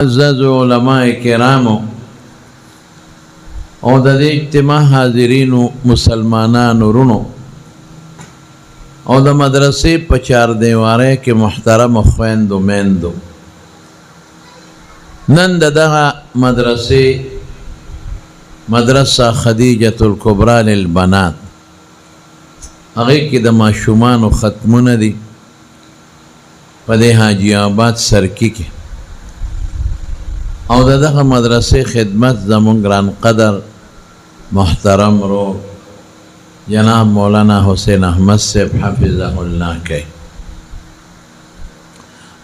معزز علماء کرامو او د دې اجتماع حاضرینو مسلمانانو رونو او د مدرسې په چار دیواره کې محترم خویندو میندو نن دغه مدرسه خدیجة الکبرى للبنات هغه کې د ماشومانو ختمونه دي په دې حاجی آباد سرکی کې او دغه مدرسې خدمت زمون ګران قدر محترم رو جناب مولانا حسین احمد صاحب حفظه الله کوي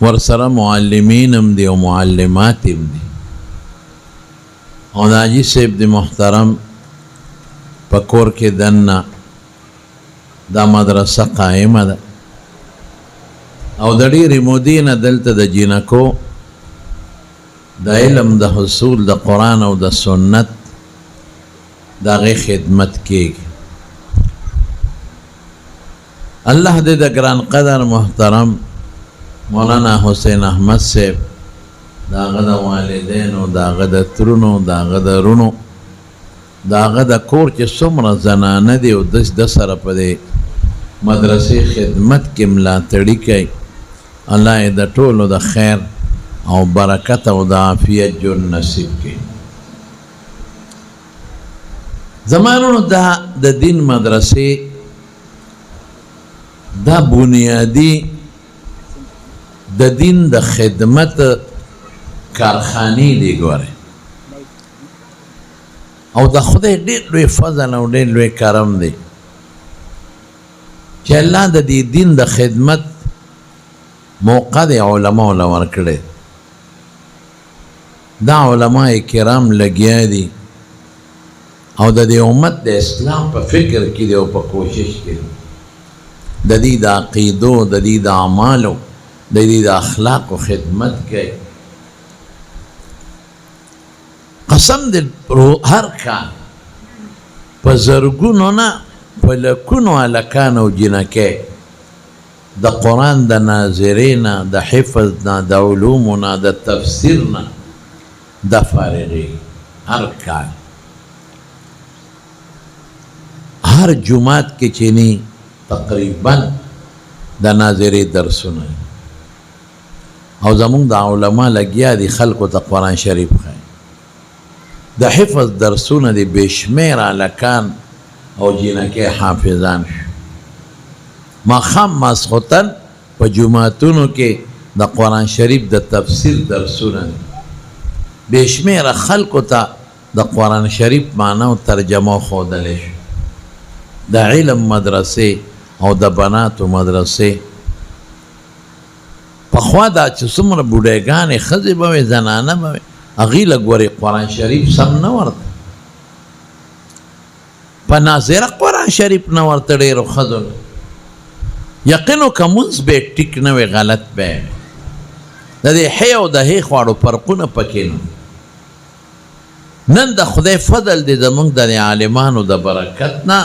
ورسره معلمین هم دي او معلمات هم دي او حاجی صاحب دی محترم پکور کې دنه دا مدرسه قائمه ده او د ډېرې مودې نه دلته د جینکو د علم د حصول د قرآن او د سنت د هغې خدمت کېږي الله دې د ګران قدر محترم مولانا حسین احمد صاحب د هغه د والدینو د هغه د ترونو د هغه د رونو د هغه د کور چې څومره زنانه دي او د سره په دې مدرسې خدمت کې ملاتړي کوي الله یې د ټولو د خیر او برکت او د عافیت جون نصیب کړي زمانونو د دین مدرسې دا بنیادی د دین د خدمت کارخانې دی ګوره او د خدای ډېر لوی فضل او ډېر لوی کرم دی چې الله د دې دین د خدمت موقع د علماء له ورکړی دا علماء کرام لګیا دي او د دې امت د اسلام په فکر کې دي او په کوشش کې دي د دې د عقیدو د دې د اعمالو د دې د اخلاقو خدمت کوي قسم دې هر کال په زرګونو نه په لکونو هلکان او جینکې د قرآن د ناظرې نه د حفظ نه د علومو نه د تفسیر نه د فارغي هر کال هر جمعات کې چینی تقریبا د ناظرې درسونه او زمونږ د علما لګیا دي خلکو ته قرآن شریف ښایي د حفظ درسونه دي بېشمېره هلکان او جینکې حافظان شو ماښام ماسخوتن په جوماتونو کې د قرآن شریف د تفسیر درسونه دي بېشمېره خلکو ته د قرآن شریف معنی او ترجمه ښودلی شو د علم مدرسې او د بناتو مدرسې پخوا دا چې څومره بوډیګانې ښځې به وې زنانه به وې هغې له ګورې قرآن شریف سم نه ورته په ناظره قرآن شریف نه ورته ډېرو ښځو یقینو که مونځ به یې ټیک نه وې غلط به یې د دې ح او د ح خواړو فرقونه پکې نه نن د خدای فضل دی زمونږ د عالمانو د برکت نه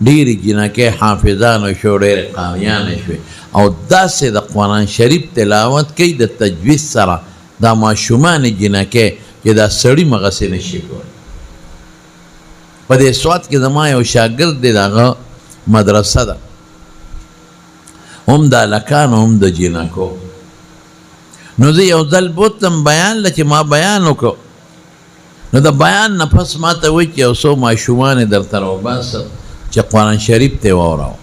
ډېرې جینکې حافظانو شو ډېرې قاریانې شوې او داسې د قرآن شریف تلاوت کوي د تجوید سره دا ماشومانې جینکې چې دا سړي مغسې نشي کولی په دې سوات کې زما یو شاګرد دی د هغه مدرسه ده هم د هلکانو هم د جینکو نو زه یو ځل بوتلم بیان له چې ما بیان وکړو نو د بیان نه پس ما ته وایي چې یو څو ماشومانې درته راوباسم چې قرآن شریف ته یې واوراو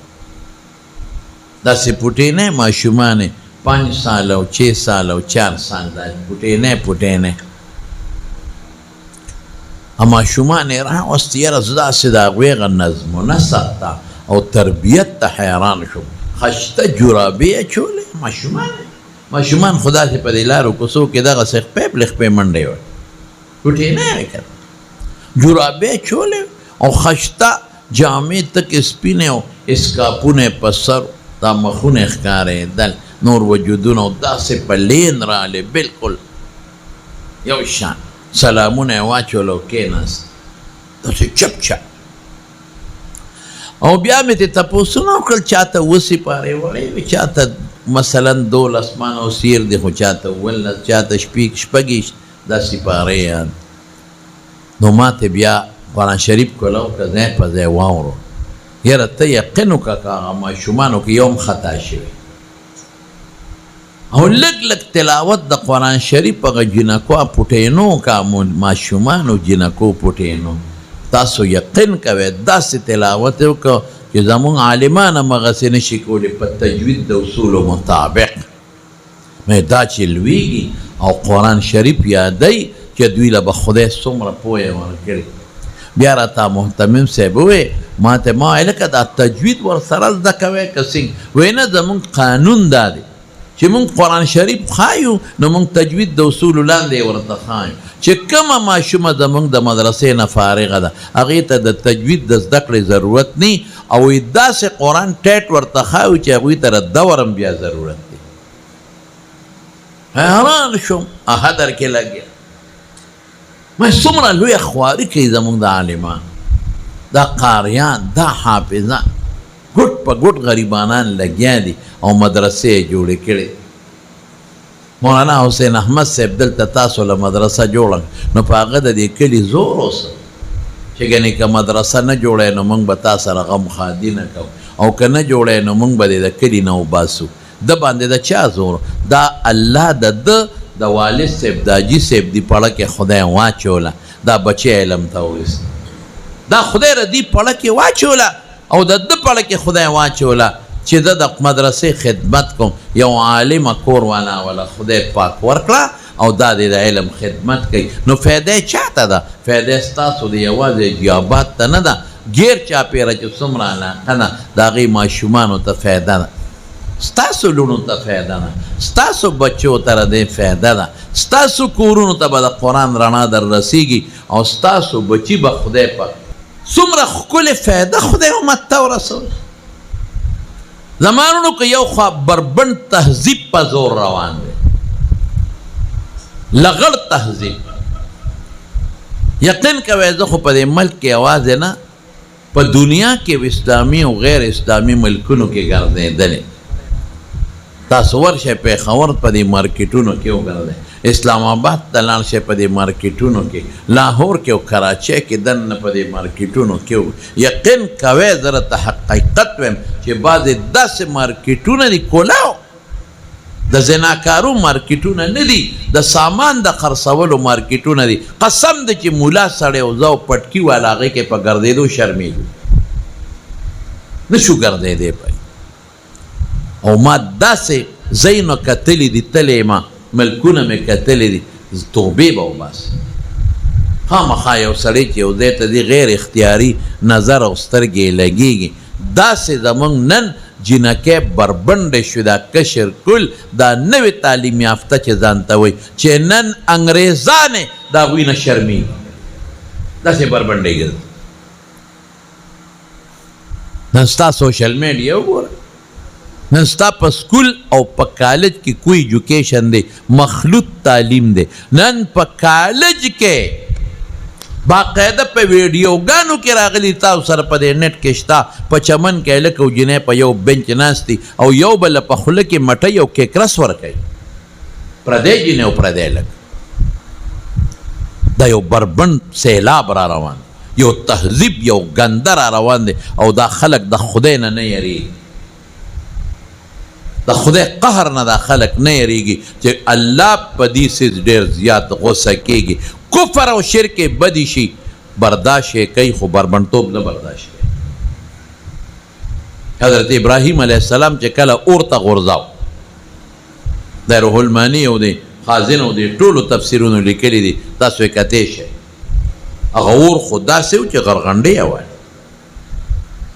داسې پوټینې ماشومانې 5 سال او 6 سال او 4 سال داسې پوټینې ماشومانې راوستې یاره زه داسې د هغوی هغه نظم و نسق ته او تربیت ته حیران شوم خشته جرابې اچولې ماشومان خو داسې په دې لارو کوڅو کې دغسې خپې پلې منډې وې پوټینې وې که جرابې اچولې او خشته جامې تک سپینې او اسکاپونه په سر دا مخونه ښکارېدل نور وجودونه او داسې په لین راغلې بلکل یو شان سلامونه یې واچول او کېناست داسې چپ چپ او بیا مې ترې تپوسونه وکړل چاته 7 سپارې وړې وې چاته مثلا 12 اسمان او سیر دی خو چاته 12 چاته 6 دا سپاره یاد نو ما ته بیا قرآن شریف کولو که ځای په ځای واورو یاره ته یقین وکړه که هغه ماشومانو کې یو هم خطا شوي او لږ لږ تلاوت د قرآن شریف هغه جنکو پټینو که ماشومانو جنکو پټینو تاسو یقین کوئ داسې تلاوت یې وکړه چې زمونږ عالمان هم هغسې نشي کولی په تجوید د اصولو مطابق دا چې لویږي او قرآن شریف یادوي چې دوی له به خدای څومره پوهه ورکړي بیا راته محتمم صاحب ووی ما ته ما ویل که دا تجوید ورسره زده کوئ که څنګه وی نه زمونږ قانون دا دی چې مونږ قرآن شریف ښایو نو مونږ تجوید د اصولو لاندې ورته ښایو چې کومه ماشومه زمونږ د مدرسې نه فارغه ده هغې ته د تجوید د زده کړې ضرورت نه او داسې قرآن ټیټ ورته ښایو چې هغوی ته د دور هم بیا ضرورت دی حیران شوم اها در کې لګیا ما څومره لویه خواري کوي زمونږ د عالمان دا قاریان دا حافظان ګوټ په ګوټ غریبانان لګیا دي او مدرسې یې جوړې کړې مولانا حسین احمد صاحب دلته تاسو له مدرسه جوړه نو په هغه د دې کلي زور اوسه چې ګنې که مدرسه نه جوړی نو موږ به تا سره غم خادي نه کوو او که نه جوړی نو موږ به دې د کلي نه وباسو د باندې د چا زور دا الله د والد صاحب د حاجي صاحب دی پړه کې خدای واچوله دا بچی علم ته وایست دا خدای را دی پړه کې واچوله او د ده پړه کې خدای واچوله چې د مدرسې خدمت کوم یو عالمه کور وناوله خدای پاک ورکړه او دا د علم خدمت کوي نو فایده چاته ده فایده ستاسو د یوازې جیابات ته نه ده ګیر چاپېره چې څومره علاقه ده د هغې ماشومانو ته فایده ده ستاسو لونو ته فایده ده ستاسو بچو ته د فایده ده ستاسو کورونو ته به د قرآن رڼا در رسیږي او ستاسو بچي به خدای پاک څومره ښکلې فایده خدای امت ته ورسوي زمانونو که یو خوا بربند تهذیب په زور روان دی لغړ تهذیب یقین کوئ زه خو په دې ملک کې یوازې نه په دنیا کې اسلامي او غیر اسلامي ملکونو کې ګرځېدلې تاسو ورشئ پېښور په دې مارکیټونو کې وګرځئ اسلام آباد ته لاړ شئ په دې مارکیټونو کې لاهور کې او کراچۍ کې دننه په دې مارکیټونو کې یقین کوئ زه راته حقیقت ویم چې بعضې داسې مارکیټونه دي کولاو د زناکارو مارکیټونه نه دي د سامان د خرڅولو مارکیټونه دي قسم دی چې مولا سړی او زه او پټکي والا هغې کې په ګرځېدو شرمېږو نشو ګرځېدی پی او ما داسې ځایونه کتلي دي تللی ما ملکونه مې کتلي دي توبې به وباسي خامخا یو سړی چې یو ځای ته دي غیر اختیاري نظر او سترګې یې لګېږي داسې زمونږ نن جنکۍ بربنډې شو دا کشر کل دا نوې تعلیم یافته چې ځان ته وایي چې نن انګریزانې د هغوی نه شرمېږي داسې بربنډې ګرځي نن ستا سوشل میډیا وګوره نن ستا په سکول او په کالج کې کوئی ایجوکیشن دی مخلوط تعلیم دی نن په کالج کې باقاعده په ویډیوګانو کې راغلي تاسو سره په دې نیټ کې شته په چمن کې هلک او جنۍ په یو بنچ ناست دي او یو بل په خوله کې مټۍ او کیکرس ورکوي پردی جنۍ او پردی هلک دا یو بربند سیلاب را روان یو تهذیب یو ګنده را روان دی او دا خلک د خدای نه نه یریږي د خدای قهر نه دا خلک نه یریږي چې الله په دې څیز ډېر زیات غوسه کېږي کفر او شرک بدی شي برداشت کوي خو بربندتوب نه برداشت کوي حضرت ابراهیم علیه السلام چې کله اور ته غورځاو د روح المانی او د خازن او د ټولو تفسیرونو لیکلي دي تاسو یې کتی شئ هغه اور خو داسې و چې غرغنډې یې وایي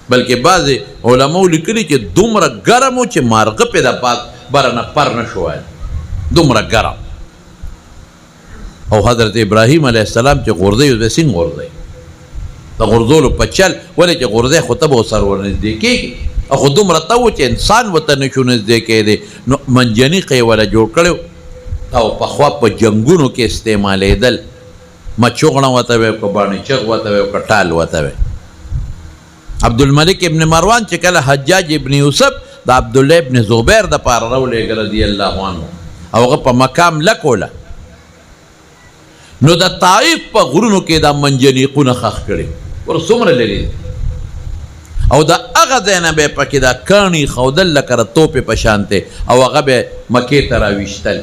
بلکې بعضې علماو لیکلي چې دومره ګرم و چې مارغه پې د باد بره نه پر نه شو وایي دومره ګرم او حضرت ابراهیم علیه السلام چې غورځوي اوس به څنګه غورځوي د غورځولو په چل ولې چې غورځی خو ته به ورسره ورنږدې کېږي او خو دومره ته و چې انسان ورته نشو نږدې کېدی نو منجنیق یې وله جوړ کړی او پخوا په جنګونو کې استعمالېدل مچوغڼه ورته وی که باڼېچغ ورته وی که ټال ورته وی عبدالملک ابن مروان چې کله حجاج ابن یوسف د عبدالله ابن زبیر د پاره راولېږه رضی الله عنه او هغه په مقام لکوله نو د طائف په غرونو کې دا منجنیقونه خښ کړي ور څومره لري او د هغه ځای نه به پکې دا کاڼي ښودل لکه د توپې په شانتې او هغه به مکې ته راویشتل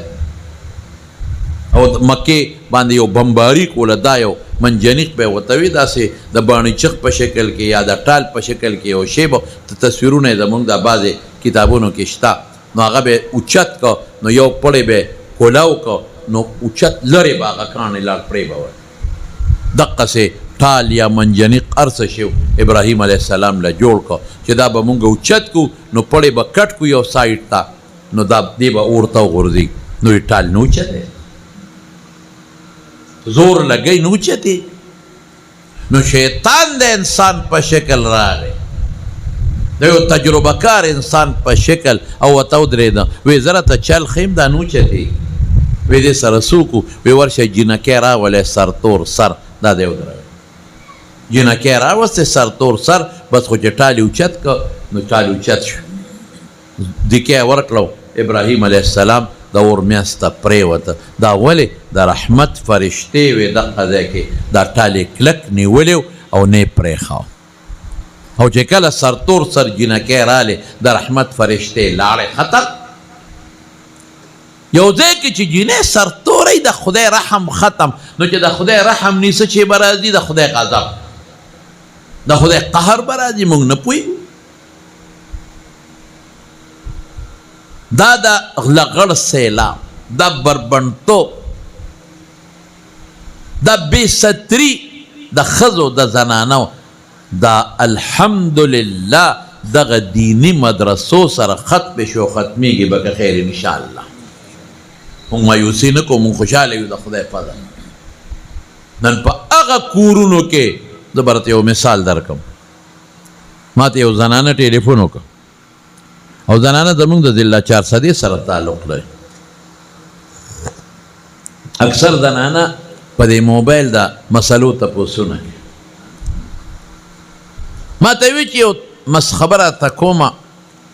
او مکې باندې یو بمباریک وله دا یو منجنیق به ورته وي داسې د باڼچخ په شکل کې یا د ټال په شکل کې یو شی به تصویرونه یې زمونږ د بعضې کتابونو کې شته نو هغه به اوچت که نو یو پړی به کولاو که نو اوچت لرې به هغه کاڼې لاړ پرې به وی دقسې ټال یا منجنیق هر څه شی ابراهیم علیه السلام له جوړ که چې دا به مونږ اوچت کو نو پړی به کټ کو یو سایډ ته نو دا دی به اورته وغورځي نو یې ټال نه اوچتی زور لګی نو اوچتی نو شیطان د انسان په شکل راغی د یو تجربه کار انسان په شکل او ورته ودرېده وی زه راته چل ښیم دا نه اوچتی وی دې سره څوک وی ورشه جینکۍ راولی سرتور سر دا دی ودروي جینکۍ راوستې سرتور سر بس خو چې ټال یې اوچت که نو ټال اوچت شو دیکه یې ورکړو ابراهیم علیه السلام د اور میاس ته پرېوته دا ولې د رحمت فرشتې وې دغه ځای کې دا ټال یې کلک نیولی او نه یې پرېښاو او چې کله سرتور سر جینکۍ رالی د رحمت فرشتې لاړې ختم یو ځای کې چې جینۍ سرتوری د خدای رحم ختم نو چې د خدای رحم نیسه چې به راځي د خدای غضب د خدای قهر به راځي موږ نه پوهېږو دا د لغړ سیلاب دا بربنډتوب دا بې ستري د ښځو د زنانو دا الحمدلله دغه دینی مدرسو سره ختم شو ختمیږي به که خیر انشاءالله مونږ مایوسي نه کوو مونږ خوشحاله یو د خدای فضل نن په هغه کورونو کې زه به راته یو مثال درکم ما ته یو زنانه ټلیفون وکړه او زنانه زمونږ د ضلع چارسدې سره تعلق لري اکثر زنانه په دې موبایل د مسلو تپوسونه کوي ما ته وی چې یو خبره ته کومه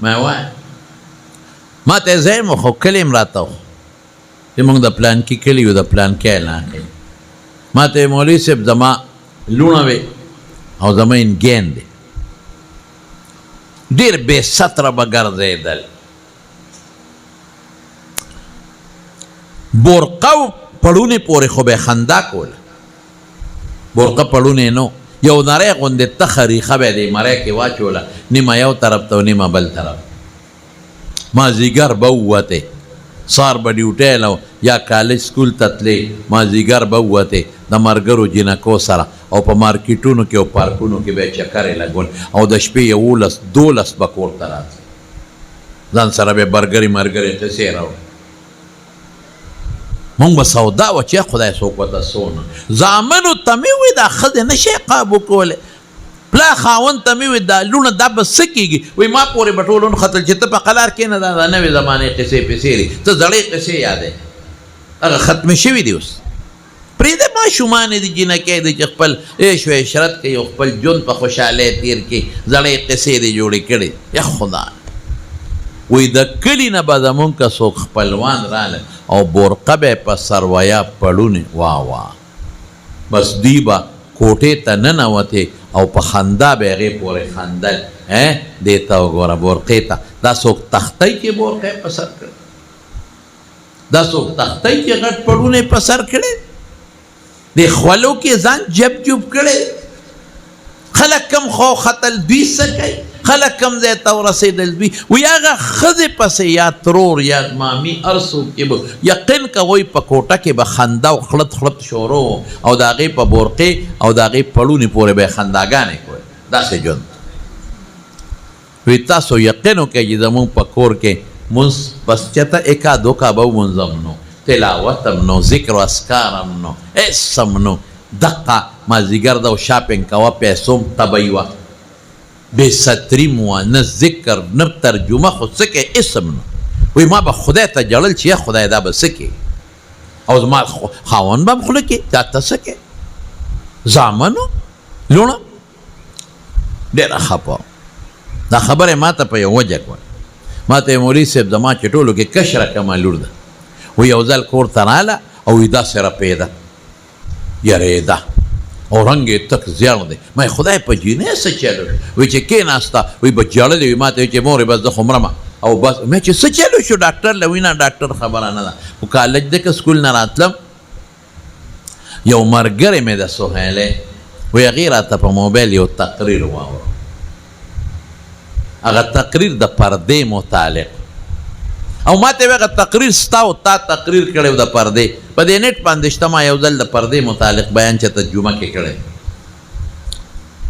ما وایم ما ته زیم خو کلی م راته و چې موږ د پلانکي کلي یو د پلانکي اعلان کوي ما ته مولوي صاحب زما لوڼه وې او زما انګین دی ډېر بې ستره به ګرځېدل بورقه پړونې پورې خو به یې خندا کوله بورقه پړونې نو یو نری غوندې تخه ریښه به یې د مرۍ کې واچوله نیمه یو طرف ته او نیمه بل طرف مازدیګر به ووتې سار به ډیوټی له یا کالج سکول ته تلې مازدیګر به ووتې د ملګرو جینکو سره او په مارکیټونو کې او پارکونو کې به یې چکرې لګول او د شپې 11-12 به کور ته راتلې ځان سره به یې برګرې مرګرې قصې راوړې مونږ به سودا وه چې خدای څوک ورته څونه زامنو ته مې ووایي دا ښځې نه شي قابو کولی پلا خاوند ته مې ووایي دا لوڼه دا به څه کېږي وایي ما پورې به ټول ونښتل چې ته په قلار کښېنه دا د نوې زمانې قصې پسې دي ته زړې قصې یادې هغه ختمې شوي دي اوس پرېږده ماشومانې دي جینکۍ دي چې خپل عیش و عشرت کوي او خپل ژوند په خوشحالۍ تېر کړي زړې قصې دي جوړې کړي یا خدا وایي د کلي نه به زمونږ که څوک خپلوان راغله او بورقه به یې په سرویا پړونې واه واه بس دوی به کوټې ته ننوتې او په خندا به هغې پورې خندل دې ته وګوره بورقې ته دا څوک تختی کې بورقه یې په سر کړې دا څوک تختی کې غټ پړونه یې په سر کړې دې خولو کې ځان جب جوب کړی خلک کم خو خطل دوی څه کوي خلک کم ځای ته ورسېدل دوی وایي هغه ښځې پسې یا ترور یا مامي هر څوک چې به یقین کوئ په کوټه کې به خندا او خلط خلط شروع او د هغې په بورقې او د هغې پړونې پورې به یې خنداګانې کوئ داسې ژوند وایي تاسو یقین وکئ چې زمونږ په کور کې مونځ بس چېرته اکا دوکا به ومونځم نو تلاوت هم نو ذکر و اسکار هم نو هېڅ هم نو دقه مازدیګر ده او شاپنګ کوه پیسو هم طبعي وه بې ستري مو وه نه ذکر نه ترجمه خو څه کوې هېڅ هم نو وایي ما به خدای ته جړل چې یا خدای دا به څه کوې او زما خاوند به هم خوله کې دا ته څه کوې زامنو لوڼه ډېره خفه دا خبره ما ته په یو وجه کوله ما ته مولوي صاحب زما چې ټولو کې کشره کمه لور ده و یو ځل کور ته راله او وایي داسې رپېده یریده او رنګ یې تک زیړ دی ما خدای په جینۍ څه چلو وایي چې کېناسته وایي به ژړلې وي ما ته وایي چې مورې بس زه خو مرمه او بس مې چې څه چلو شو ډاکټر له وینا ډاکټر خبره نه ده خو کالج دی که سکول نه راتلم یو ملګری مې د سهیلې وایي هغې راته په موبایل یو تقریر واوره هغه تقریر د پردې متعلق او ما ته هغه تقریر ستا او تا تقریر کړی د پردې په دې نیټ باندې شته ما یو ځل د پردې متعلق بیان چې ترجمه کې کړی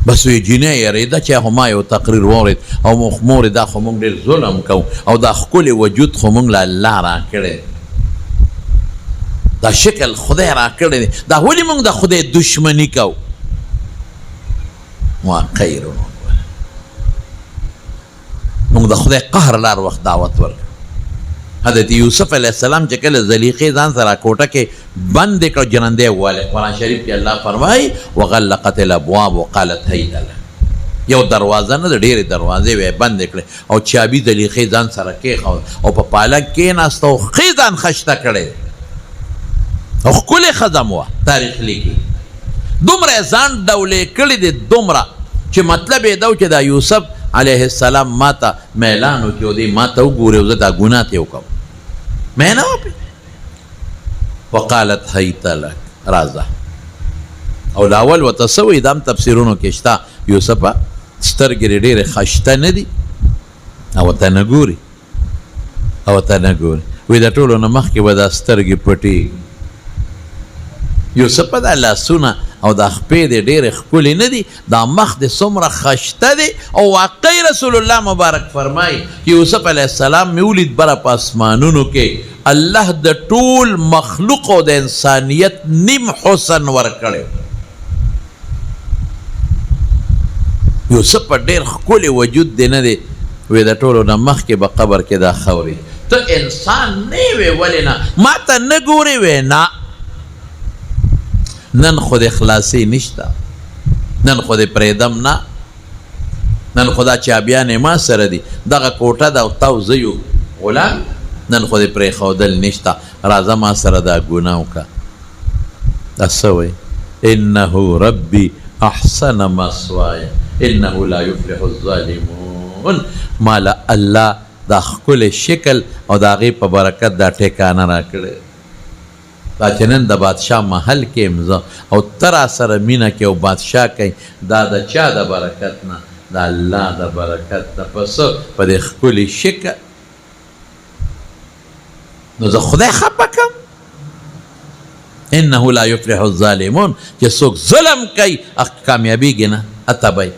بس وی جینۍ یریده چې خو ما یو تقریر واورېد او مورې دا خو موږ ډېر ظلم کوو او دا ښکلی وجود خو موږ له الله راکړی دا شکل خدای راکړی دی دا ولې موږ د خدای دشمني کوو خیر موږ د خدای قهر لار وخت دعوت ورکړو حضرت یوسف علیه السلام چې کله زلیخې ځان سره کوټه کې بند کړ جنندی واله قرآن شریف کې الله فرمایي وغلقت الابواب وقالت هیت لک یو دروازه نه د ډېرې دروازې وې بندې کړې او چابي زلیخې ځان سره کېښود او په پالک کېناسته او ښې ځان خشته کړی او ښکلې ښځه م وه تاریخ لیکي دومره یې ځان ډولې کړي دي دومره چې مطلب یې دا و چې دا یوسف علیه السلام ما ته میلان وکړي او دی ما ته وګوري او زه دا ګناه ترې وکړم مې نه وپې وقالت هیت لک راځه او د اول ورته څه وایي دا هم تفسیرونو کې شته یوسفه سترګې یې ډېرې خشته نه دي او ورته نه ګوري وایي د ټولو نه مخکې به دا سترګې پټېږي یوسف دا لاسونه او دا خپې دې ډېرې ښکلې نه دي دا مخ دې څومره خشته دی او واقعي رسول الله مبارک فرمایي چې یوسف علیه السلام مې ولید بره په اسمانونو کې الله د ټول مخلوق او د انسانیت نیم حسن ورکړی یوسف په ډېر ښکلی وجود دی نه دی وی د ټولو نه مخکې به قبر کې دا خوري ته انسان نه وې ولې نه ما ته نه ګورې وې نه نن خود اخلاصی نشتا نن خود پریدم نه نن خدا چابیان ما سره دی دغه کوټه دا تاو زیو غلام نن خود پری خودل نشتا راځه ما سره دا ګناه وکړه دا څه وایي انه ربي احسن مثوای انه لا یفلح الظالمون مالا الله دا ښکلی شکل او د هغې په برکت دا ټیکانه راکړی دا چې نن د بادشاه محل کې یم زه او ته را سره مینه کې او بادشاه کوي دا د چا د برکت نه د الله د برکت نه په څه په دې ښکلي شکل نو زه خدای خفه کړم انه لا یفلح الظالمون چې څوک ظلم کوي کامیابیږي نه اتبی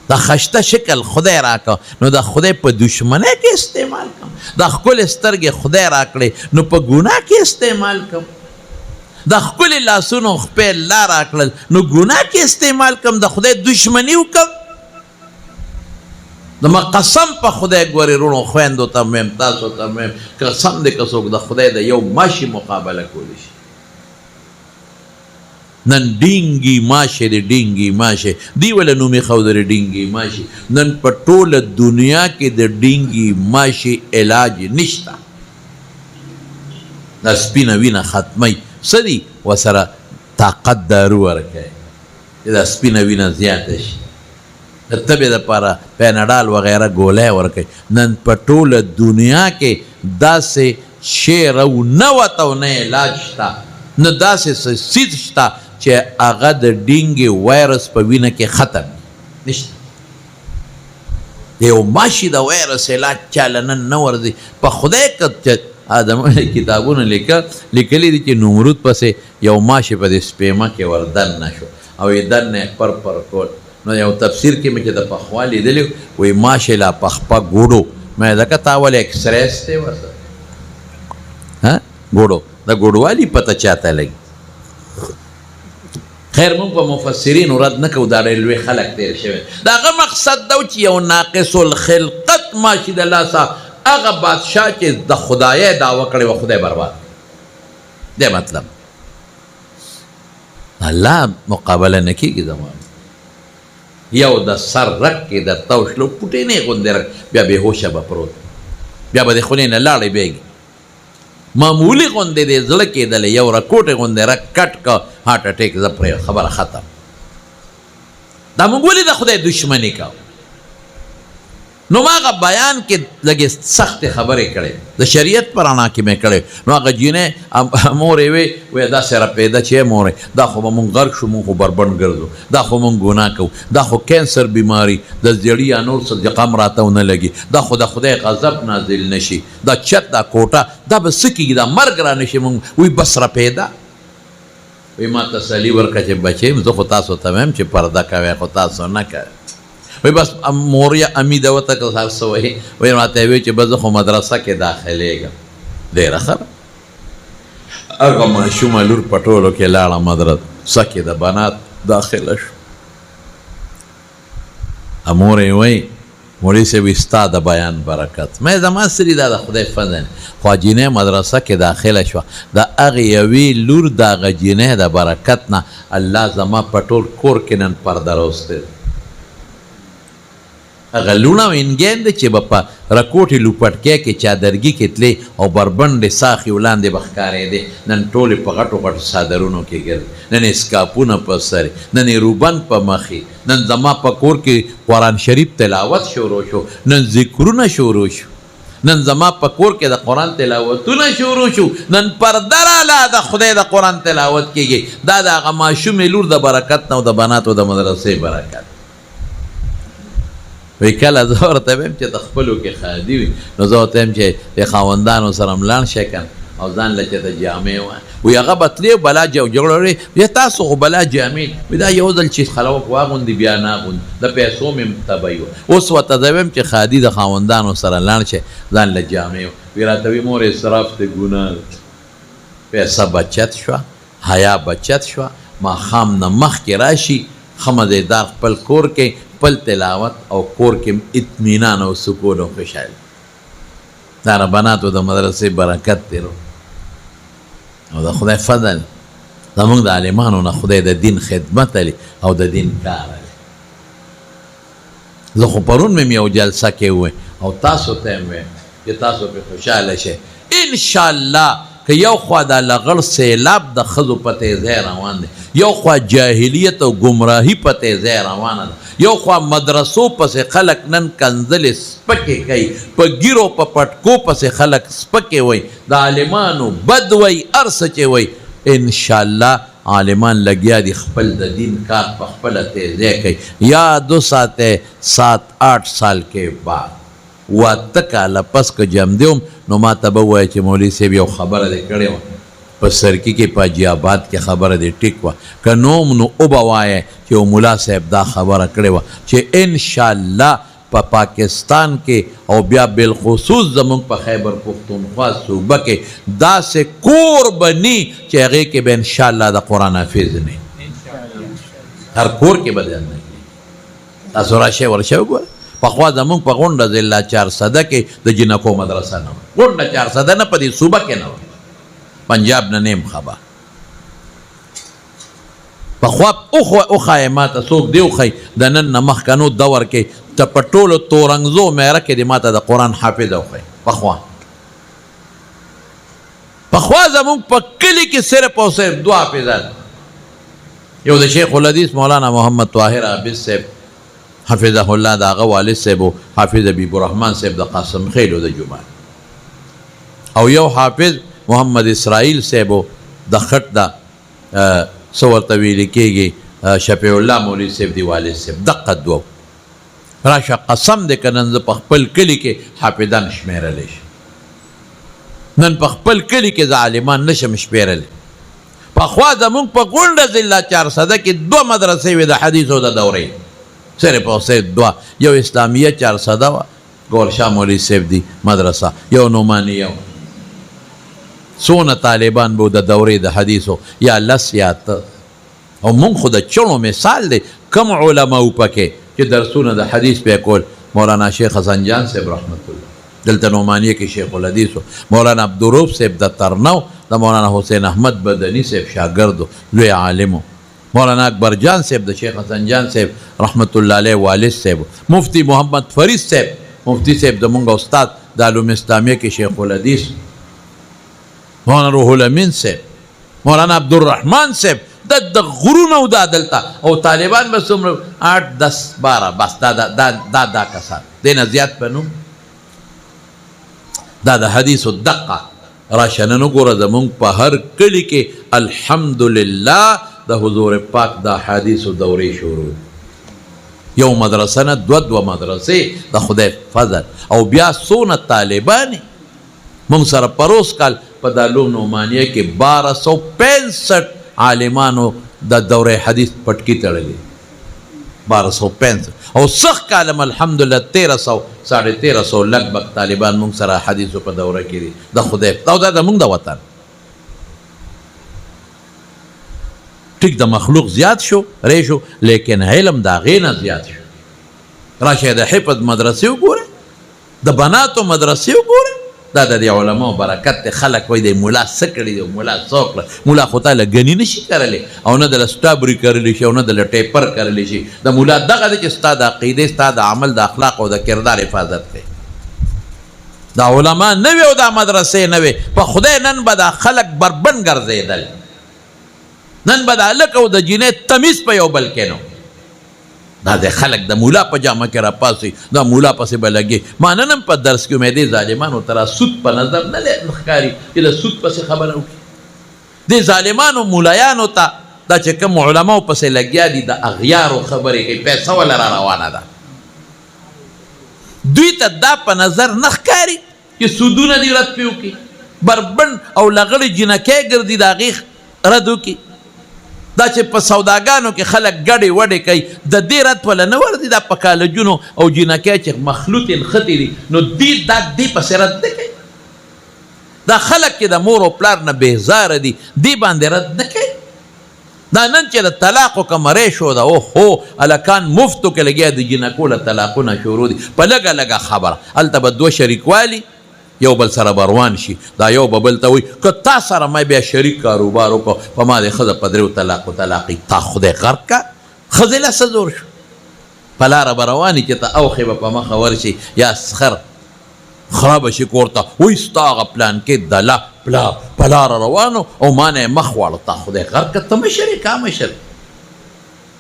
دا خشته شکل خدای راکړه نو دا خدای په دشمنۍ کې استعمال کړم دا ښکلې سترګې خدای راکړې نو په ګناه کې استعمال کړم دا ښکلې لاسونه خپې الله راکړل نو ګناه کې استعمال کړم د خدای دشمني وکړم زما قسم په خدای ګورې وروڼو خویندو ته میم تاسو ته میم قسم دی که څوک د خدای د یو ماشي مقابله کولی شي نن ډینګي ماشه دی ډینګي ماشه دی ولا نومې ښودلې ډینګي ماشي نن په ټوله دنیا کې د ډینګي ماشي علاج نشته دا سپینه وینه ختمی څه دي ورسره طاقت دارو ورکوي چې دا سپینه وینه زیاته شي د تبې دپاره پیناډال وغیره ګولی ورکوي نن په ټوله دنیا کې داسې شی راونوته او نه علاج شته نه داسې څیز شته چې هغه د ډینګي وایرس په وینه کې ختم نشته د یو ماشي د وایرس علاج چاله نن نه ورځي په خدای که آدمانو کتابونه لیکلي دي چې نمرود پسې یو ماشي په دې سپیمه کې وردننه شو او یې دننه یې پر کول نو یو تفسیر کې مې چې د پخوا لیدلی وایي ماشي لا پخپه ګوډو مې ځکه تا ولې اکسریس دی ورسره ګوډو د ګوډوالي پته چاته لګي خیر مونږ په مفسرینو رد نه کوو دا ډېر لوی خلک تېر شوی د هغه مقصد دا و چې یو ناقص الخلقت ماشي د لاسه هغه بادشاه چې د خدایۍ دعوه کړې وه خدای برباد دی مطلب الله مقابله نه کېږي زما یو د سر رګ کې درته وشلو پوټینې غوندې رګ بیا بېهوشه به پروت بیا به د خولې نه لاړې بېږي معمولی غوندې د زړه کېدلی یو رکوټې غوندې رکټ که هارټ اټیک زه پرې خبره ختم. دا موږ ولې د خدای دشمني کوو؟ نو ما هغه بیان کې لږې سختې خبرې کړې د شریعت په رڼا کې مې کړې. نو هغه جینۍ مورې وی داسې راپیدا چې مورې دا خو به مونږ غرق شو، مونږ خو بربنډ ګرځو، دا خو مونږ ګناه کوو، دا خو کینسر بیماري د زیړي یا نور څه زقم راته ونه لګي، دا خو د خدای غضب نازل نشي، دا چت دا کوټه دا به څه کېږي، دا مرګ را نشي. مونږ وی بس راپیدا. وی ما تسلي ورکړه چې بچې زه خو تاسو ته وایم چې پرده کوئ خو تاسو نه کوئ. وی بس مور یا امی ده ورته که هر څه وایي وی راته وی چې بس زه خو مدرسه کې داخلېږم. ډېره ښه ده. هغه ماشومه لور په ټولو کې لاړه مدرسه کې د بنات داخله شو. مور یې وایي مولوي صاحب ستا د بیان برکت. مې زما سري دا د خدای فضل خو جینۍ مدرسه کې داخله شوه د هغې یوې لور د هغه جینۍ د برکت نه الله زما په ټول کور کې نن پرده راوستی. هغه لوڼه وینګین دی چې به په رکوټې لوپټکۍ کې چادرګي کې تلې او بربنډې ساخې ولاندې به ښکارېدې. نن ټولې په غټو غټو څادرونو کې ګرځي، نن اسکاپونه په سر، نن روبند په مخې، نن زما په کور کې قرآن شریف تلاوت شروع شو، نن ذکرونه شروع شو، نن زما په کور کې د قرآن تلاوتونه شروع شو، نن پرده راله د خدای د قرآن تلاوت کېږي. دا د هغه ماشومې لور د برکت نه او د بناتو د مدرسې برکت. وی کله زه ورته ویم چې د خپلو کې ښادي وي نو زه ورته ویم چې د خاوندانو سره م لاړ شئ که او ځان له چې د جامې وي هغه به تلې بلا جګړه وړې بیا تاسو خو بلا جامې وي دا یو ځل چې خلوق واغوندي بیا نه اغوندي د پیسو مې تبی وه. اوس ورته زه ویم چې ښادي د خاوندانو سره لاړ شئ ځان له جامې وي راته وي مور اسراف ته ګناه ده. پیسه بچت شوه، حیا بچت شوه، ماښام نه مخکې راشي ښه مزېدار خپل کور کې خپل تلاوت او کور کې اطمینان او سکون او خوشحالي. دا د بناتو د مدرسې برکت دی او د خدای فضل زموږ د عالمانو نه خدای د دین خدمت لري او د دین کار لري. زه خو پرون مې یو جلسه کې ووی او تاسو ته یې ویم چې تاسو پرې خوشحاله شئ انشاءالله که یو خوا دا لغړ سیلاب د ښځو په تیزی روان دی، یو خوا جاهلیت او گمراهي په تیزی روانه ده، یو خوا مدرسو پسې خلک نن کنځلې سپکې کوي، په ګیرو په پټکو پسې خلک سپکې وی، د عالمانو بد وی، هر څه چې وی. انشاءالله عالمان لګیا دي خپل د دین کار په خپله تیزی کوي. یاد وساتئ 7-8 سال کې بعد واته کاله پس که جمدی وم نو ما ته به ووایه چې مولوي صاحب یو خبره دې کړې وه په سرکي کې په حاجي آباد کې خبره دې ټیک وه، که نوم نو وبه وایه چې یو ملا صاحب دا خبره کړې وه چې انشاءالله په پاکستان کې او بیا بالخصوص زموږ په خیبر پختونخوا صوبه کې داسې کور به ني چې هغې کې به انشاءالله د قرآن حافظ نه هر کور کې به نه. تاسو راشئ ورشئ وګوره. پخوا زمونږ په غونډه ضلع 400 کې د جنکو مدرسه نه وه، غونډه 400 نه په دې صوبه کې نه وه، پنجاب نه نیم خبر. پخوا وښایې ما ته څوک دې وښایي د نن نه مخکنو دور کې ته په ټولو تورنګزو میره کې دې ما ته د قرآن حافظه وښایي. پخوا زمونږ په کلي کې صرف او صرف 2 حافظان، یو د شیخ الحدیث مولانا محمد طاهر حافظ صاحب حفظه الله د هغه والد صاحب و حافظ حبیب الرحمن صاحب د قاسم خیلو د جومات، او یو حافظ محمد اسرائیل صاحب د خټ د څه ورته ویل کېږي شفیع الله مولوي صاحب دی والد صاحب. دقه دوه راشه قسم دی که نن زه په خپل کلي کې حافظان شمېرلی شم، نن په خپل کلي کې زه عالمان نشم شمېرلی. پخوا زمونږ په غونډه ضلع 400 کې 2 مدرسې وې د حدیثو د دورې، صرف او صرف 2، یو اسلامیه 400 وه ګورشاه مولوي صاحب دی مدرسه، یو نعمانیه وه. څونه طالبان به د دورې د حدیثو یا لس یا ته، او مونږ خو د چڼو مثال دی. کم علما و پکې چې درسونه د حدیث پې کول، مولانا شیخ حسن جان صاحب رحمت الله دلته نعمانیه کې شیخ الحدیث، مولانا عبدالروف صاحب د ترنو د مولانا حسین احمد بدني صاحب شاګردو لوی عالمو، مولانا اکبر جان صاحب د شیخ حسن جان صاحب رحمت الله علیه والد صاحب، مفتی محمد فرید صاحب مفتی صاحب د مونږ استاد د علوم اسلامیه کې شیخ الحدیث، مولانا روح الامین صاحب، مولانا عبدالرحمن صاحب، د غرونه او دا دلته او طالبان به څومره 8 10 12 بس دا کسان دې نه زیات به نو. دا د حدیث الدقه راشه نن وګوره زمونږ په هر کلي کې الحمدلله د حضور پاک دا حدیث دورې شروع، یو مدرسه نه دوه مدرسې د خدای فضل، او بیا څونه طالبانې مونږ سره پروس کال په دارالعلوم نعمانیه کې 1265 عالمانو د دوره حدیث پټکی تړلې 1265 او سخت کالم الحمدلله 1300 لګ بګ طالبان مونږ سره حدیثو په دوره کې دي د خدای دا مونږ د وطن. ټیک د مخلوق زیات شو ریشو، لیکن علم دا غینه زیات شو. راشه د حفظ مدرسې وګوره، د بناتو مدرسې وګوره، دا د علماء برکت دی. خلک وایي د مولا څه کړي دی، مولا څه وکړه. مولا خو تعالی ګني نشي کرلی او نه د سټابري کرلی شي او نه د ټیپر کرلی شي. د مولا دغه دی چې ستا د عقیدې، ستا د عمل، د اخلاق او د کردار حفاظت کوي. دا علما نه وي او دا مدرسې نه وي، په خدای نن به دا خلک بربند ګرځېدل، نن به د هلک او د جینۍ تمیز په یو بل کې نو. دا د خلک د مولا په جامه کې راپاسي، دا مولا پسې به لګي. ما نن هم په درس کې مې دې ظالمانو ته سود په نظر نه ښکاري چې د سود پسې خبره وکړي. دې ظالمانو مولایانو ته دا چې کوم علماو پسې لګیا دي د اغیارو خبرې کوي، پیسه ولا را روانه ده. دوی ته دا په نظر نه ښکاري چې سودونه دي رد پې وکړي، بربند او لغړې جینکۍ ګرځي د هغې رد وکړي. دا چې په سوداګانو کې خلک ګډې وډې کوي، د دې رد وله نه ورځي. دا په کالجونو او جینکۍ چې مخلوط نښتې دي نو دې پسې رد نه کوي. دا خلک چې د مور او پلار نه بېزاره دي دې باندې رد نه کوي. دا نن چې د طلاقو کومه ریشو ده، اوهو هلکان مفتو کې لګیا د جینکو له طلاقونه شروع دي په لږه لږه خبره. هلته به دوه شریکوالي یو بل سره بروان شي، دا یو به بل ته وایي که تا سره ما بیا شریک کاروبار وکړو په ما د ښځه په 3 طلاقو طلاقي. تا خدای غرق که ښځې له څه زور شو؟ په لاره به روانې چې ته اوښې به په مخه ورشي یا سخر خرابه شي کور ته، وایي ستا هغه پلان کې دله پلار په لاره روانو او ما نه یې مخ واړو. تا خدای غرق که ته مشر یې که مشر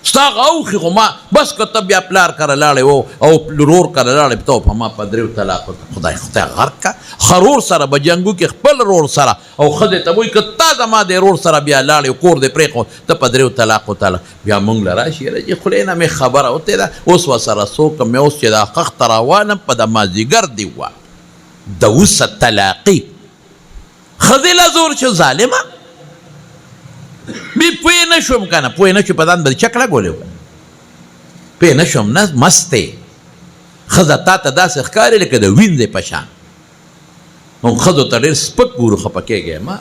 ستا هغه اوښې خو ما بس که ته بیا پلار کره لاړې او ورور کره لاړې ته په ما په 3 طلاقو خدای غرق که. خرور سره به جنګو کې خپل رور سره او ښځې ته وایي که تا زما د رور سره بیا لاړې کور دې پرېښود ته په 3 طلاقو طلاق بیا مونږ له راشي یاره چې خولې نه مې خبره وتې ده اوس ورسره څوک مې اوس چې دا خښته روانم په د مازدیګر دې وه د اوسه طلاقي ښځې له زور شو ظالمه. بی پوی نشوم کنه، پوی نشو په ځان به چک لګولی، پوی نشوم نه مستې ښځه تا ته داسې ښکاري لکه د وینځې په شان. موږ ښځو ته ډېر سپک ګورو، خفه کېږئ ما.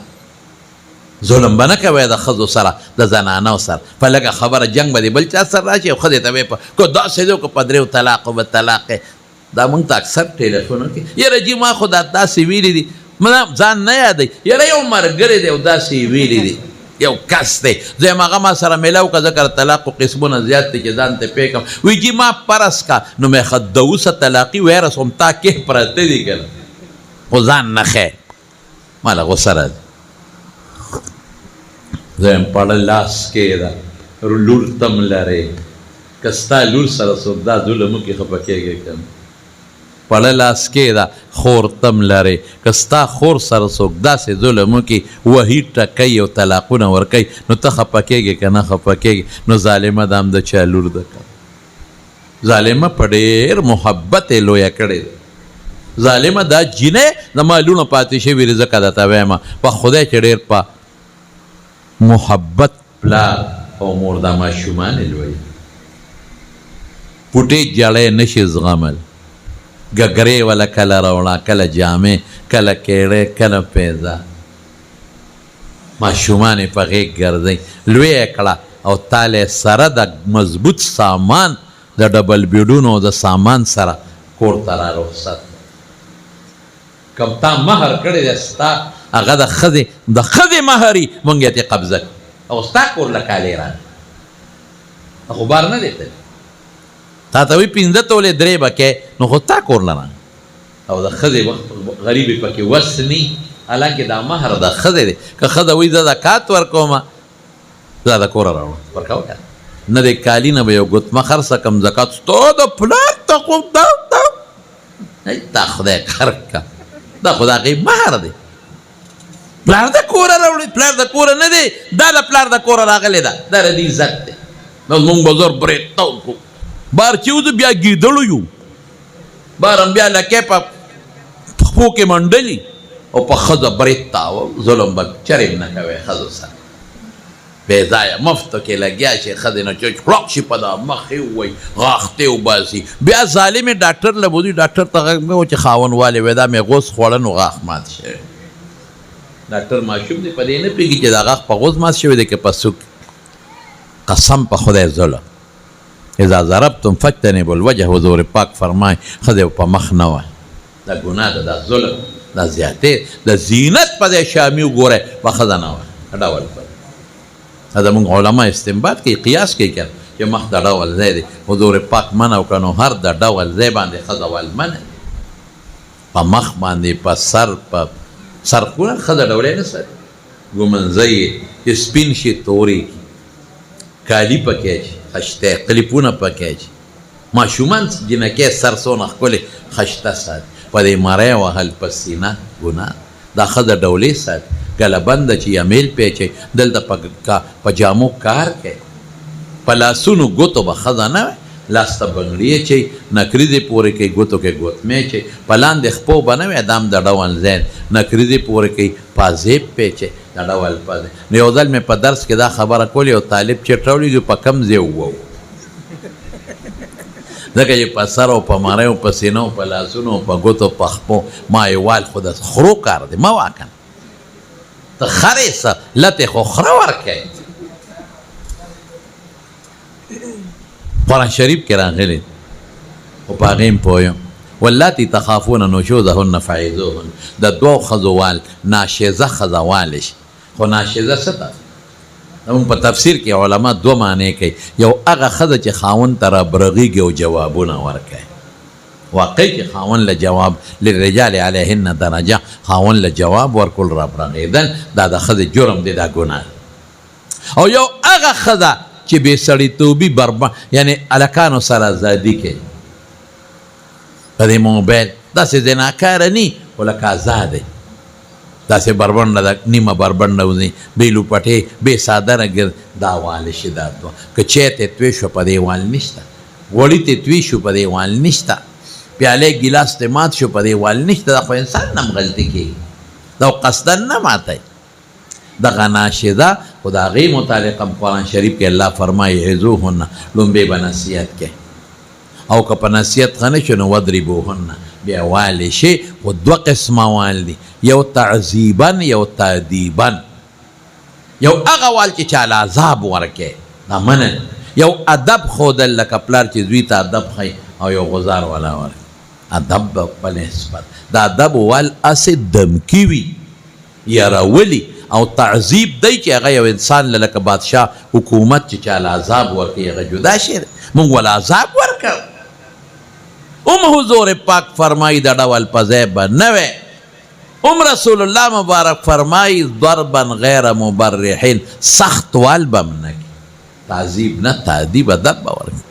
ظلم به نه کوئ د ښځو سره د زنانو سره، په لږه خبره جنګ به د بل چا سره راشي او ښځې ته به که داسې دی که په 3 طلاقو به طلاق. دا موږ ته اکثر ټیلیفون وکړي یاره جي ما خو دا داسې ویلي دي، ځان نه یادوي یاره یو ملګری دی او داسې ویلي دي یو کس دی. زه یم هغه ما سره میلاو که ذکر طلاقو قسمونه زیات دی چې ځان ته پې کړم. وایي جي ما پرس کا نو مې ښه د اوسه طلاقي ویره سوم تا کې پرته دي که نه خو ځان نه ښی ماله غوسه راځي. زه یم پړه لاس کې ده لور تم لرې که ستا لور سره څوک دا ظلم وکړي خفه کېږې که نه. پړه لاس کې ده خور تم لرې که ستا خور سره څوک داسې ظلم وکړي وهي ټکوي او طلاقونه ورکوي نو ته خفه کېږې که نه خفه کېږې. نو ظالمه دا هم د چا لور ده که ظالمه په ډېر محبت یې لویه کړې ده. ظالمه دا جینۍ زما لوڼه پاتې شوي دي ځکه درته وایم په خدای چې ډېر په محبت پلار او مور دا ماشومان یې لویي. پوټې جړی نشي زغمل، ګګرې وله کله روړه کله جامې کله کیړې کله پیزه، ماشومان یې په غېږ ګرځئ. لوی یې کړه او تاله سره د مضبوط سامان د ډبل بیډونو د سامان سره کور ته را رخصت. کم تا مهر کړی دی ستا هغه د ښځې مهر یي مونږ یې ترې قبضه کړو او ستا کور له کالې را خو بار نه دی تللی. تا ته وایي 15 تولې 3 به کې نو خو تا کور لره او د ښځې وخت غریبې پکې وس نی حالانکه دا مهر د ښځې دی که ښځه وایي زه زکات ورکومه دا د کوره راوړه ورکوه که نه د کالي نه به یو ګوتمه خرڅه کړم زکات ستا د پلار ته خو دا خدای کار که دا خو د هغې مهر دی پلار د کوره راوړي پلار د کوره نه دی دا د پلار د کوره راغلی ده دا د عزت دی دا زمونږ به زر برېته وکړو بار چې وځو بیا ګیدړو یو بار هم بیا لکې په پښو کې منډلي او په ښځه برېت ته ظلم به چرې نه کوی ښځو سره بې ځایه مفتو کې لګیا شي ښځې نه چې کړک شي په دا مخ یې ووایي غاښتې وباسي بیا ظالمې ډاکټر له بودي ډاکټر ته غږ مې و چې خاوند والې وایي دا مې غوڅ خوړه نو غاښ مات شوی ډاکټر ماشوم دی په دې نه پوهېږي چې دا غاښ په غوڅ مات شوی دی که په سوک قسم په خدای ظلم اذا ضربتم فاجتنبوا الوجه حضور پاک فرمای ښځې په مخ نه وای دا ګناه ده دا ظلم دا زیاتې د زینت په ځای شامي وګورئ په ښځه نه وای ډول دا زمونږ علما استنباط کوي قیاس کوي که چې مخ د ډول ځای دی حضور پاک منع وکړه نو هر د ډول ځای باندې ښځه ول منع په مخ باندې په سر په سرخونه ښځه ډولی نه سري ګومنځی یې چې سپین شي تورې کالي پکې اچي خشته قلیپونه پکې اچي ماشومان جنکۍ سر څونه ښکلې خشته ساتي په دې مری وهل په سینه ګناه دا ښځه ډولې ساتي کله بنده چې امیل پیچي دلته په جامو کار کوي په لاسونو ګوتو به ښځه نه وي لاس ته بنګړي اچوي نکریزې پورې کوي ګوتو کې ګوتمې اچوي په لاندې خپو به نه وي دا هم د ډول ځای نکریزې پورې کوي پازیب پیچي د ډول پازیب نو یو ځل مې په درس کې دا خبره کولې یو طالب چې راوړي په کم ځای ووو ځکه چې په سر او په مری او په سینه او په لاسونو او په ګوتو په خپو ما یې وال خو د خرو کار دی مه واکنه ته خرې څه لتې خو خره ورکوي قرآن شریف کې راغلی خو په هغې م پوه یم واللاتی تخافون نشوزهن فعظوهن د دوو ښځو وال ناشزه ښځه والی شي خو ناشزه څه ته زمونږ په تفسیر کې علما دوه معنی کوي یو هغه ښځه چې خاوند ته رابرغېږي او جوابونه ورکوي واقعي چې خاوند له جواب للرجال علیهن درجه خاوند له جواب ورکول رابرغېدل دا د ښځې جرم دی دا ګناه او یو هغه ښځه چې بې سړیتوبي یعنی هلکانو سره ازادي کوي په دې موبایل داسې زناکاره نی خو لکه ازاده داسې بربنډه ده نیمه بربنډه وځي بې لوپټې بې صادره ګرد دا والی شي دا دوه که چای ته توی شو په دې وال نشته غوړي ته توی شو په دې وال نشته پیالې ګیلاس ته مات شو په دې وال نشته دا خو انسان نه هم غلطي کوي دا قصدا نه ماتی دغه ناشده خو د هغې متعلق هم قرآن شریف کې الله فرمایي عظوهن لومبې به نصیحت کوي او که په نصیحت ښه نه شو نو وضربوهن بیا والی شي خو دوه قسمه وال دي یو تعذیبا یو تادیبا یو هغه وال چې چاله عذاب ورکوي دا منع یو ادب ښودل لکه پلار چې زوی ته ادب ښیي او یو غزار والا ورکوي ادب په نسبت د ادب وال هسې دمکي وي یرولي او تعذیب دی چې هغه یو انسان لکه بادشاه حکومت چې چاله عذاب ورکوي هغه جدا شی دی مونږ ول عذاب ورکو حضور پاک فرمایي د ډول په ځای به نه وی رسول الله مبارک فرمایي ضربا غیر مبرحین سخت وال به م نه کي تعذیب نه تادیب ادب به ورکوي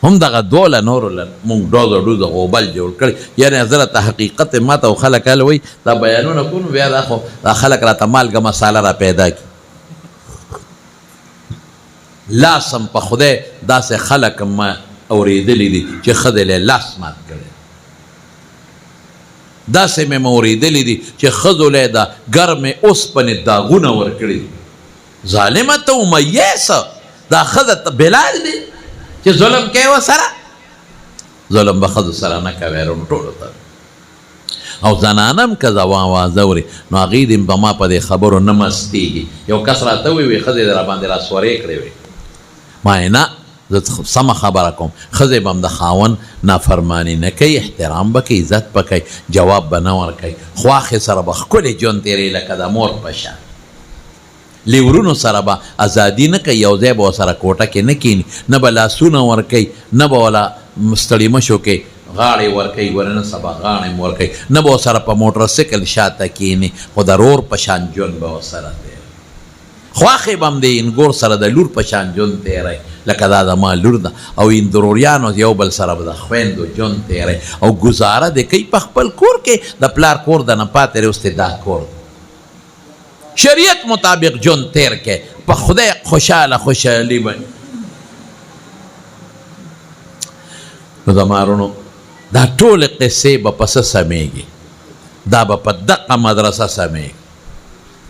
هم دغه دوله نورو له مونږ ډوزه غوبل جوړ کړي یعنې حضرت حقیقت ما ته خلک هله وایي دا بیانونه کوو بیا دا خو دا خلک راته مالګه مساله را پیدا کړي لاسم په خدای داسې خلک ما اورېدلی دي چې ښځې له لاس مات کړی داسې مې اورېدلی دي چې ښځو له د ګرمې اوسپنې داغونه ورکړي دي ظالمه ته امیې څه دا ښځه بلال دی چې ظلم کوي ورسره ظلم به ښځو سره نه کوي رونو ټولو ته او زنانه هم که زه آوازه اوري نو هغې دې په ما په دې خبرو نه مستېږي یو کس راته ووایي ښځې دې راباندې راسورې کړې وې ما نه زه سمه خبره کوم ښځې به هم د خاوند نافرماني نه کوي احترام به کوي عزت به کوي جواب به نه ورکوي خواښې سره به ښکلې ژوند تېروي لکه د مور په شان لیورونو سره به ازادي نه کوي یو ځای به ورسره کوټه کې نه کښېني نه به لاسونه ورکوي نه به وله ستړي مشو کې غاړې ورکوي ګوره نن سبا غاړې م ورکوي نه به ورسره په موټرسایکل شاته کښېني خو د رور په شان ژوند به ورسره دی خواښې به هم د انګور سره د لور په شان ژوند تېری لکه دا زما لور ده او اندروریانو یو بل سره به د خویندو ژوند تېری او ګزاره دې کوي په خپل کور کې د پلار کور د نه پاتې دی اوس دې دا کور شریعت مطابق ژوند تېر کې په خدای خوشحاله خوشحالي به نو زما وروڼو دا ټولې قصې به په څه سمیږي دا به په دقه مدرسه سمیږي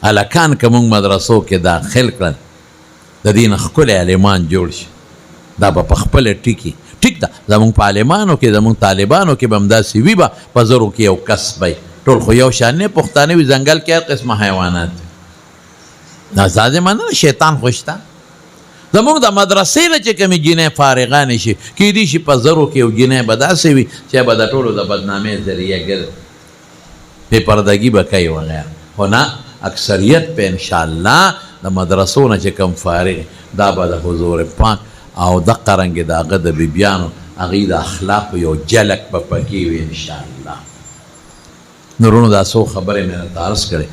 هلکان که موږ مدرسو کې داخل کړل د دې نه ښکلی عالمان جوړ شي دا به په خپله ټیکي ټیک ده زموږ په عالمانو کې زموږ طالبانو کې به همداسې وي به په زرو کې یو کس به ټول خو یو شان نه پښتانه وي ځنګل کې هر قسمه حیوانات دا ځاځې مننه شیطان خو شته زموږ د مدرسې نه چې کومې جینۍ فارغانې شي کیدای شي په زرو کې یو جینۍ به داسې وي چې به د ټولو د بدنامۍ ذریعه ګرځي بې پردګي به کوي وغیره خو نه اکثریت په انشاءالله د مدرسو نه چې کوم فارغ دا به د حضور پاک او دقه رنګې د هغه د بیبیانو هغې د اخلاقو یو جلک به پکې وي انشاءالله نورونو دا څو خبرې مې درته عرض کړې